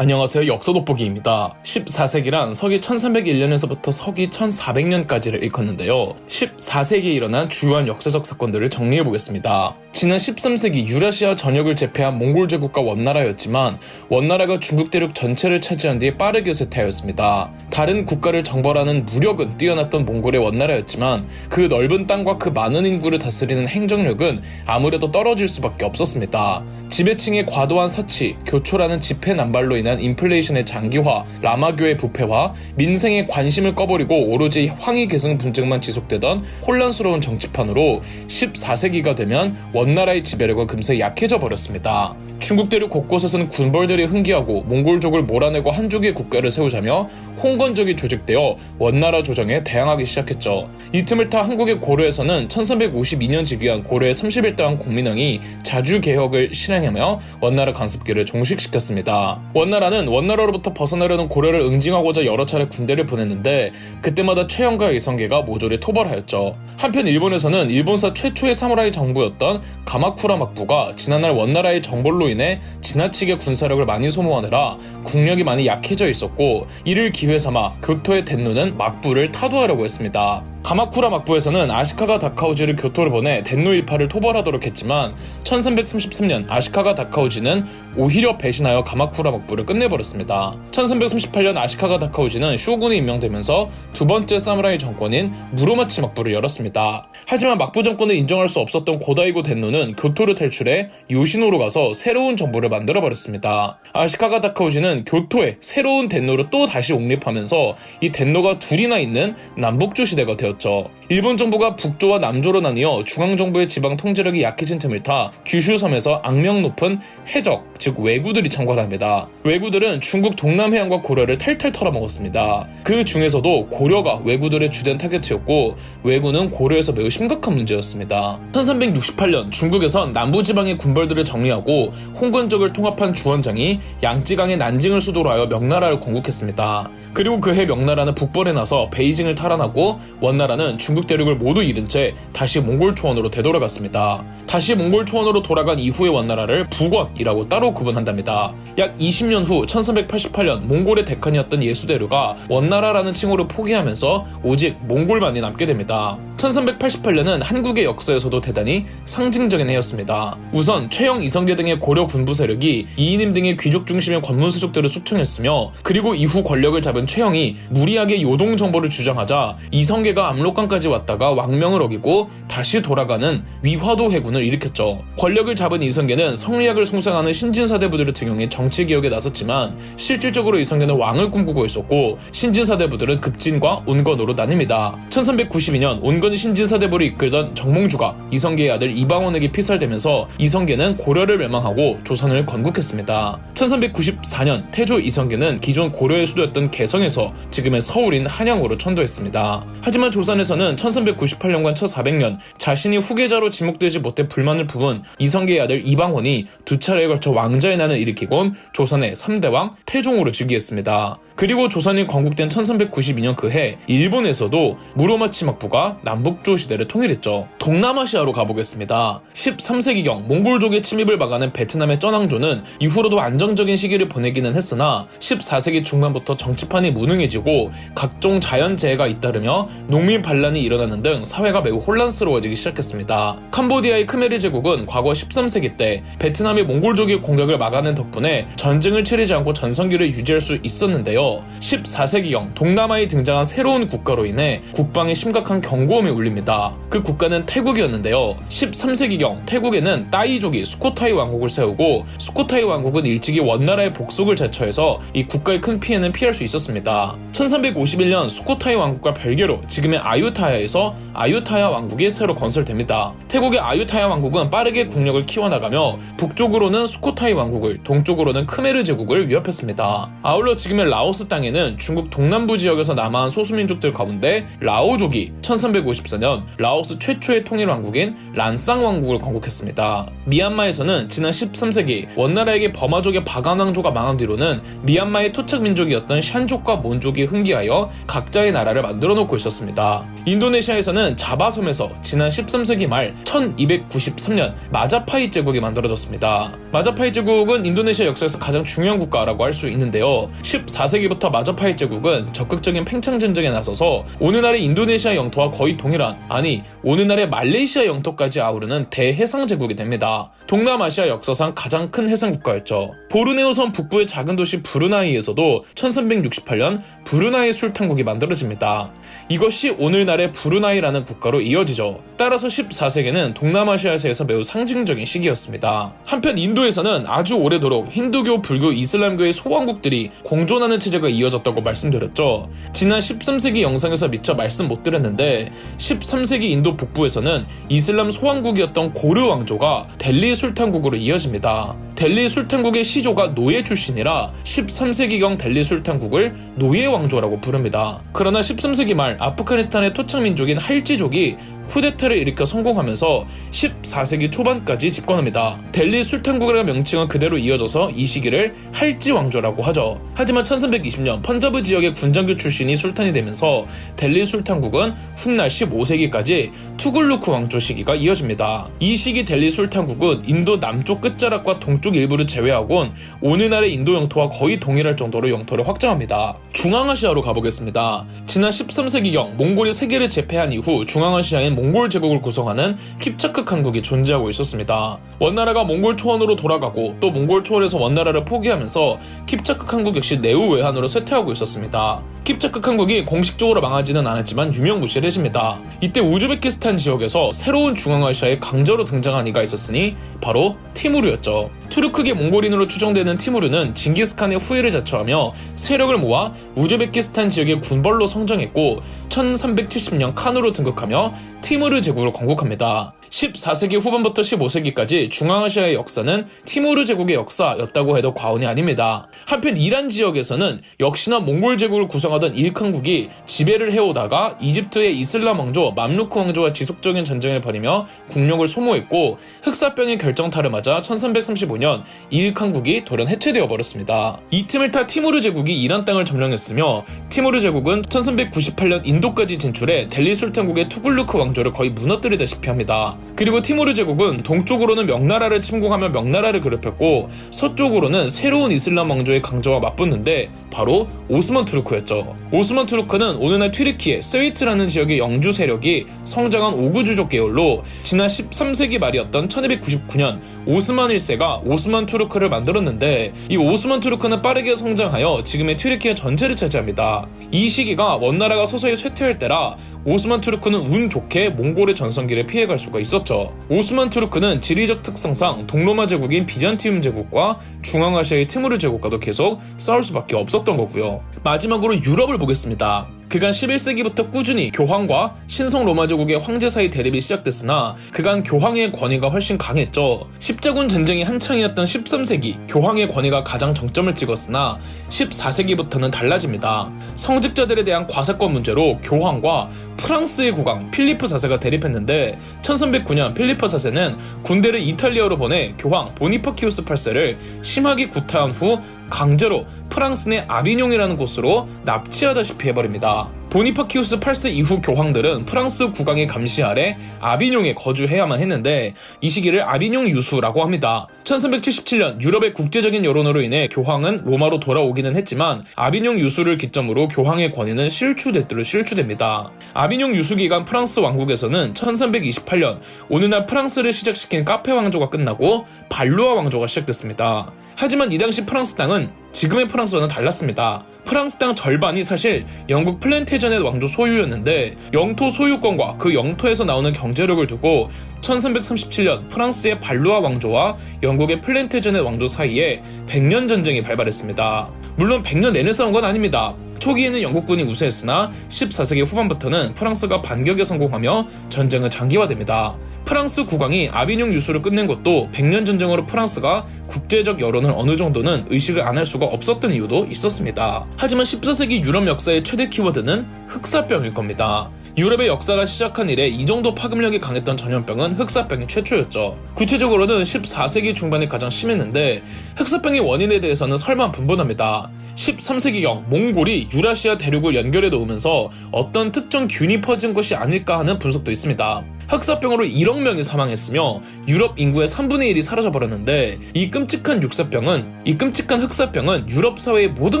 안녕하세요. 역사 돋보기입니다. 14세기란 서기 1301년에서부터 서기 1400년까지를 일컫는데요. 14세기에 일어난 주요한 역사적 사건들을 정리해보겠습니다. 지난 13세기 유라시아 전역을 제패한 몽골 제국과 원나라였지만 원나라가 중국 대륙 전체를 차지한 뒤에 빠르게 쇠퇴하였습니다. 다른 국가를 정벌하는 무력은 뛰어났던 몽골의 원나라였지만 그 넓은 땅과 그 많은 인구를 다스리는 행정력은 아무래도 떨어질 수밖에 없었습니다. 지배층의 과도한 사치, 교초라는 지폐 남발로 인한 인플레이션의 장기화, 라마교의 부패화, 민생의 관심을 꺼버리고 오로지 황희 계승 분쟁만 지속되던 혼란스러운 정치판으로 14세기가 되면 원나라의 지배력은 금세 약해져 버렸습니다. 중국 대륙 곳곳에서는 군벌들이 흥기하고 몽골족을 몰아내고 한족의 국가를 세우자며 홍건적이 조직되어 원나라 조정에 대항하기 시작했죠. 이 틈을 타 한국의 고려에서는 1352년 즉위한 고려의 31대왕 공민왕이 자주개혁을 실행하며 원나라 간섭기를 종식시켰습니다. 원나라는 원나라로부터 벗어나려는 고려를 응징하고자 여러 차례 군대를 보냈는데 그때마다 최영과 이성계가 모조리 토벌하였죠. 한편 일본에서는 일본사 최초의 사무라이 정부였던 가마쿠라 막부가 지난날 원나라의 정벌로 인해 지나치게 군사력을 많이 소모하느라 국력이 많이 약해져 있었고 이를 기회 삼아 교토의 덴노는 막부를 타도하려고 했습니다. 가마쿠라 막부에서는 아시카가 다카오지를 교토를 보내 덴노 일파를 토벌하도록 했지만 1333년 아시카가 다카오지는 오히려 배신하여 가마쿠라 막부를 끝내버렸습니다. 1338년 아시카가 다카오지는 쇼군이 임명되면서 두 번째 사무라이 정권인 무로마치 막부를 열었습니다. 하지만 막부 정권을 인정할 수 없었던 고다이고 덴노는 교토를 탈출해 요시노로 가서 새로운 정부를 만들어버렸습니다. 아시카가 다카오지는 교토에 새로운 덴노를 또 다시 옹립하면서 이 덴노가 둘이나 있는 남북조 시대가 되었죠. 일본 정부가 북조와 남조로 나뉘어 중앙정부의 지방 통제력이 약해진 틈을 타 규슈섬에서 악명 높은 해적, 즉 왜구들이 창궐을 합니다. 왜구들은 중국 동남해안과 고려를 탈탈 털어먹었습니다. 그 중에서도 고려가 왜구들의 주된 타겟이었고 왜구는 고려에서 매우 심각한 문제였습니다. 1368년 중국에선 남부지방의 군벌들을 정리하고 홍건적을 통합한 주원장이 양쯔강의 난징을 수도로 하여 명나라를 건국했습니다. 그리고 그해 명나라는 북벌에 나서 베이징을 탈환하고 원나라는 중국 대륙을 모두 잃은 채 다시 몽골 초원으로 되돌아갔습니다. 다시 몽골 초원으로 돌아간 이후의 원나라를 북원이라고 따로 구분한답니다. 약 20년 후 1388년 몽골의 대칸이었던 예수대류가 원나라라는 칭호를 포기하면서 오직 몽골만이 남게 됩니다. 1388년은 한국의 역사에서도 대단히 상징적인 해였습니다. 우선 최영, 이성계 등의 고려 군부 세력이 이인임 등의 귀족 중심의 권문세족들을 숙청했으며 그리고 이후 권력을 잡은 최영이 무리하게 요동 정보를 주장하자 이성계가 압록강까지 왔다가 왕명을 어기고 다시 돌아가는 위화도 해군을 일으켰죠. 권력을 잡은 이성계는 성리학을 숭상하는 신진사대부들을 등용해 정치개혁에 나섰지만 실질적으로 이성계는 왕을 꿈꾸고 있었고 신진사대부들은 급진과 온건으로 나뉩니다. 1392년 온건이 신진사대부를 이끌던 정몽주가 이성계의 아들 이방원에게 피살되면서 이성계는 고려를 멸망하고 조선을 건국했습니다. 1394년 태조 이성계는 기존 고려의 수도였던 개성에서 지금의 서울인 한양으로 천도했습니다. 하지만 조선에서는 1398년과 1400년 자신이 후계자로 지목되지 못해 불만을 품은 이성계의 아들 이방원이 두 차례에 걸쳐 왕자의 난을 일으키곤 조선의 3대왕 태종으로 즉위했습니다. 그리고 조선이 건국된 1392년 그해 일본에서도 무로마치 막부가 남북조 시대를 통일했죠. 동남아시아로 가보겠습니다. 13세기경 몽골족의 침입을 막아낸 베트남의 쩌낭조는 이후로도 안정적인 시기를 보내기는 했으나 14세기 중반부터 정치판이 무능해지고 각종 자연재해가 잇따르며 농민 반란이 일어나는 등 사회가 매우 혼란스러워지기 시작했습니다. 캄보디아의 크메르 제국은 과거 13세기 때 베트남의 몽골족의 공격을 막아낸 덕분에 전쟁을 치르지 않고 전성기를 유지할 수 있었는데요. 14세기경 동남아에 등장한 새로운 국가로 인해 국방에 심각한 경고음이 울립니다. 그 국가는 태국이었는데요. 13세기경 태국에는 따이족이 수코타이 왕국을 세우고 수코타이 왕국은 일찍이 원나라의 복속을 자처해서 이 국가의 큰 피해는 피할 수 있었습니다. 1351년 수코타이 왕국과 별개로 지금의 아유타야에서 아유타야 왕국이 새로 건설됩니다. 태국의 아유타야 왕국은 빠르게 국력을 키워나가며 북쪽으로는 수코타이 왕국을, 동쪽으로는 크메르 제국을 위협했습니다. 아울러 지금의 라오스 땅에는 중국 동남부 지역에서 남아한 소수민족들 가운데 라오족이 1354년 라오스 최초의 통일 왕국인 란쌍 왕국을 건국했습니다. 미얀마에서는 지난 13세기 원나라에게 버마족의 바간왕조가 망한 뒤로는 미얀마의 토착 민족이었던 샨족과 몬족이 흥기하여 각자의 나라를 만들어 놓고 있었습니다. 인도네시아에서는 자바섬에서 지난 13세기 말 1293년 마자파히 제국이 만들어졌습니다. 마자파히 제국은 인도네시아 역사에서 가장 중요한 국가라고 할 수 있는데요. 14세기부터 마자파히 제국은 적극적인 팽창 전쟁에 나서서 오늘날의 인도네시아 영토와 거의 동일한, 아니 오늘날의 말레이시아 영토까지 아우르는 대해상 제국이 됩니다. 동남아시아 역사상 가장 큰 해상 국가였죠. 보르네오 섬 북부의 작은 도시 브루나이에서도 1368년 브루나이 술탄국이 만들어집니다. 이것이 오늘날의 브루나이라는 국가로 이어지죠. 따라서 14세기는 동남아시아에서 매우 상징적인 시기였습니다. 한편 인도에서는 아주 오래도록 힌두교, 불교, 이슬람교의 소왕국들이 공존하는 체제가 이어졌다고 말씀드렸죠. 지난 13세기 영상에서 미처 말씀 못 드렸는데 13세기 인도 북부에서는 이슬람 소왕국이었던 고르 왕조가 델리 술탄국으로 이어집니다. 델리 술탄국의 시조가 노예 출신이라 13세기경 델리 술탄국을 노예 왕조라고 부릅니다. 그러나 13세기 말 아프가니스탄의 토착민족인 할지족이 쿠데타를 일으켜 성공하면서 14세기 초반까지 집권합니다. 델리 술탄국이라는 명칭은 그대로 이어져서 이 시기를 할지 왕조라고 하죠. 하지만 1320년 펀자브 지역의 군장교 출신이 술탄이 되면서 델리 술탄국은 훗날 15세기까지 투굴루크 왕조 시기가 이어집니다. 이 시기 델리 술탄국은 인도 남쪽 끝자락과 동쪽 일부를 제외하곤 오늘날의 인도 영토와 거의 동일할 정도로 영토를 확장합니다. 중앙아시아로 가보겠습니다. 지난 13세기경 몽골이 세계를 제패한 이후 중앙아시아엔 몽골 제국을 구성하는 킵차크 칸국이 존재하고 있었습니다. 원나라가 몽골 초원으로 돌아가고 또 몽골 초원에서 원나라를 포기하면서 킵차크 칸국 역시 내후 외환으로 쇠퇴하고 있었습니다. 킵차크 칸국이 공식적으로 망하지는 않았지만 유명무실해집니다. 이때 우즈베키스탄 지역에서 새로운 중앙아시아의 강자로 등장한 이가 있었으니 바로 티무르였죠. 투르크계 몽골인으로 추정되는 티무르는 징기스칸의 후예를 자처하며 세력을 모아 우즈베키스탄 지역의 군벌로 성장했고 1370년 칸으로 등극하며 티무르 제국을 건국합니다. 14세기 후반부터 15세기까지 중앙아시아의 역사는 티무르 제국의 역사였다고 해도 과언이 아닙니다. 한편 이란 지역에서는 역시나 몽골 제국을 구성하던 일칸국이 지배를 해오다가 이집트의 이슬람 왕조 맘루크 왕조와 지속적인 전쟁을 벌이며 국력을 소모했고 흑사병의 결정타를 맞아 1335년 일칸국이 돌연 해체되어 버렸습니다. 이 틈을 타 티무르 제국이 이란 땅을 점령했으며 티무르 제국은 1398년 인도까지 진출해 델리 술탄국의 투굴루크 왕조를 거의 무너뜨리다시피 합니다. 그리고 티무르 제국은 동쪽으로는 명나라를 침공하며 명나라를 괴롭혔고 서쪽으로는 새로운 이슬람 왕조의 강자와 맞붙는데 바로 오스만 투르크였죠. 오스만 투르크는 오늘날 튀르키예 스웨이트라는 지역의 영주 세력이 성장한 오구주족 계열로 지난 13세기 말이었던 1299년 오스만 1세가 오스만 투르크를 만들었는데 이 오스만 투르크는 빠르게 성장하여 지금의 튀르키예 전체를 차지합니다. 이 시기가 원나라가 서서히 쇠퇴할 때라 오스만 투르크는 운 좋게 몽골의 전성기를 피해갈 수가 있었죠. 오스만 투르크는 지리적 특성상 동로마 제국인 비잔티움 제국과 중앙아시아의 티무르 제국과도 계속 싸울 수밖에 없었던 거고요. 마지막으로 유럽을 보겠습니다. 그간 11세기부터 꾸준히 교황과 신성 로마 제국의 황제 사이 대립이 시작됐으나 그간 교황의 권위가 훨씬 강했죠. 십자군 전쟁이 한창이었던 13세기 교황의 권위가 가장 정점을 찍었으나 14세기부터는 달라집니다. 성직자들에 대한 과세권 문제로 교황과 프랑스의 국왕 필리프 4세가 대립했는데 1309년 필리프 4세는 군대를 이탈리아로 보내 교황 보니파키우스 8세를 심하게 구타한 후 강제로 프랑스 내 아비뇽이라는 곳으로 납치하다시피 해버립니다. 보니파키우스 8세 이후 교황들은 프랑스 국왕의 감시 아래 아비뇽에 거주해야만 했는데 이 시기를 아비뇽 유수라고 합니다. 1377년 유럽의 국제적인 여론으로 인해 교황은 로마로 돌아오기는 했지만 아비뇽 유수를 기점으로 교황의 권위는 실추될 대로 실추됩니다. 아비뇽 유수 기간 프랑스 왕국에서는 1328년 오늘날 프랑스를 시작시킨 카페 왕조가 끝나고 발루아 왕조가 시작됐습니다. 하지만 이 당시 프랑스 땅은 지금의 프랑스와는 달랐습니다. 프랑스 땅 절반이 사실 영국 플랜테이전의 왕조 소유였는데 영토 소유권과 그 영토에서 나오는 경제력을 두고 1337년 프랑스의 발루아 왕조와 영국의 플랜테이전의 왕조 사이에 100년 전쟁이 발발했습니다. 물론 100년 내내 싸운 건 아닙니다. 초기에는 영국군이 우세했으나 14세기 후반부터는 프랑스가 반격에 성공하며 전쟁은 장기화됩니다. 프랑스 국왕이 아비뇽 유수를 끝낸 것도 100년 전쟁으로 프랑스가 국제적 여론을 어느 정도는 의식을 안 할 수가 없었던 이유도 있었습니다. 하지만 14세기 유럽 역사의 최대 키워드는 흑사병일 겁니다. 유럽의 역사가 시작한 이래 이 정도 파급력이 강했던 전염병은 흑사병이 최초였죠. 구체적으로는 14세기 중반에 가장 심했는데 흑사병의 원인에 대해서는 설만 분분합니다. 13세기경 몽골이 유라시아 대륙을 연결해 놓으면서 어떤 특정 균이 퍼진 것이 아닐까 하는 분석도 있습니다. 흑사병으로 1억 명이 사망했으며 유럽 인구의 3분의 1이 사라져버렸는데 이 끔찍한 흑사병은 유럽 사회의 모든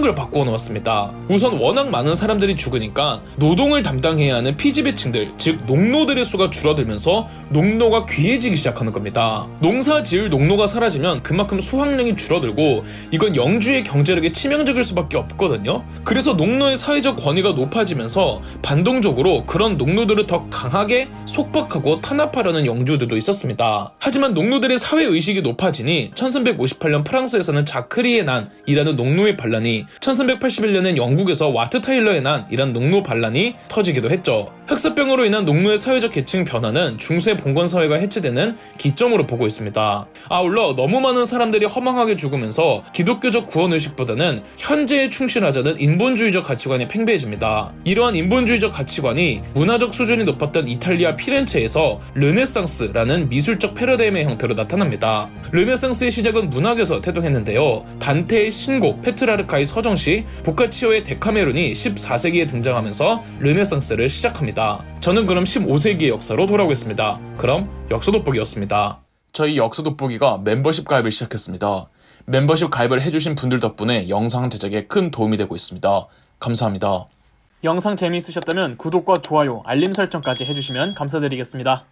걸 바꾸어 놓았습니다. 우선 워낙 많은 사람들이 죽으니까 노동을 담당해야 하는 피지배층들, 즉 농노들의 수가 줄어들면서 농노가 귀해지기 시작하는 겁니다. 농사 지을 농노가 사라지면 그만큼 수확량이 줄어들고 이건 영주의 경제력에 치명적일 수밖에 없거든요. 그래서 농노의 사회적 권위가 높아지면서 반동적으로 그런 농노들을 더 강하게 속박하고 탄압하려는 영주들도 있었습니다. 하지만 농노들의 사회의식이 높아지니 1358년 프랑스에서는 자크리의 난이라는 농노의 반란이, 1381년엔 영국에서 와트 타일러의 난이라는 농노 반란이 터지기도 했죠. 흑사병으로 인한 농노의 사회적 계층 변화는 중세 봉건 사회가 해체되는 기점으로 보고 있습니다. 아울러 너무 많은 사람들이 허망하게 죽으면서 기독교적 구원의식보다는 현재에 충실하자는 인본주의적 가치관이 팽배해집니다. 이러한 인본주의적 가치관이 문화적 수준이 높았던 이탈리아 피렌체에서 르네상스라는 미술적 패러다임의 형태로 나타납니다. 르네상스의 시작은 문학에서 태동했는데요. 단테의 신곡 페트라르카의 서정시, 보카치오의 데카메론이 14세기에 등장하면서 르네상스를 시작합니다. 저는 그럼 15세기의 역사로 돌아오겠습니다. 그럼 역사 돋보기였습니다. 저희 역사 돋보기가 멤버십 가입을 시작했습니다. 멤버십 가입을 해주신 분들 덕분에 영상 제작에 큰 도움이 되고 있습니다. 감사합니다. 영상 재미있으셨다면 구독과 좋아요, 알림 설정까지 해주시면 감사드리겠습니다.